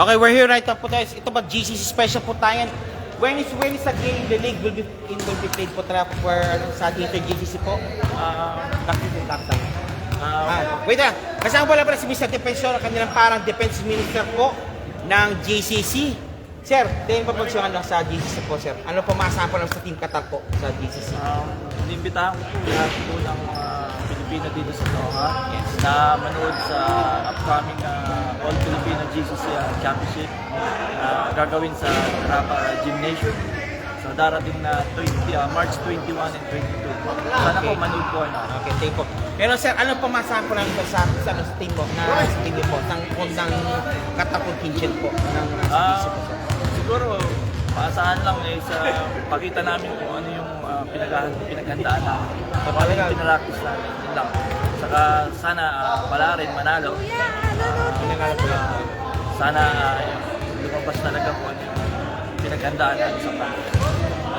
Okay, we're here right now po guys. Ito ba GCC special po tayo. When is the game, the league will be played po talaga for sa dito GCC po? Wait lang. Kasama pala si Mr. Defensor, kanilang parang defense minister po ng GCC. Sir, tingin pa po siya sa GCC po, sir. Ano po maasahan po lang sa Team Qatar po sa GCC? Inimbitahan ko po lahat po ng Pilipino dito sa Doha na manood sa upcoming All Filipino GCC Championship gagawin sa Rapa Gymnasium sa darating na March 21 and 22. Sana po manood po. Okay, thank you. Pero sir, ano po maasahan po lang sa team po na sa team po ng Qatar contingent po ng GCC po, sir? Siguro, paasahan lang sa pakita namin kung ano yung pinaghandaan namin. Ano yung pinaractice namin. Yun lang. Saka sana pala rin manalo. Sana lumabas talaga kung ano yung pinaghandaan namin sa panel.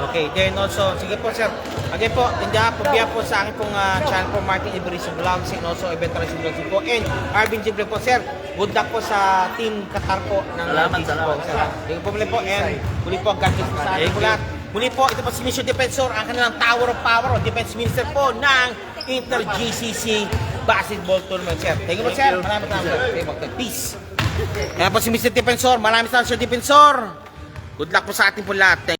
Okay, then also, sige po sir. Again po, tindahan po biya po sa akin pong channel po Martin Iberisio Vlogs and also Eventualism Vlogs po and Arvin Jibre po sir. Good luck po sa Team Qatar po ng Salamat. sir. Sige po muli po and muli po God bless po sa ating po lahat. Muli po, ito po si Mr. Defensor, ang kanilang Tower of Power o Defense Minister po ng Inter-GCC Basketball Tournament sir. Thank you po sir. Maraming salamat. Peace. Kaya po si Mr. Defensor, maraming salamat Sir Defensor. Good luck po sa ating po lahat.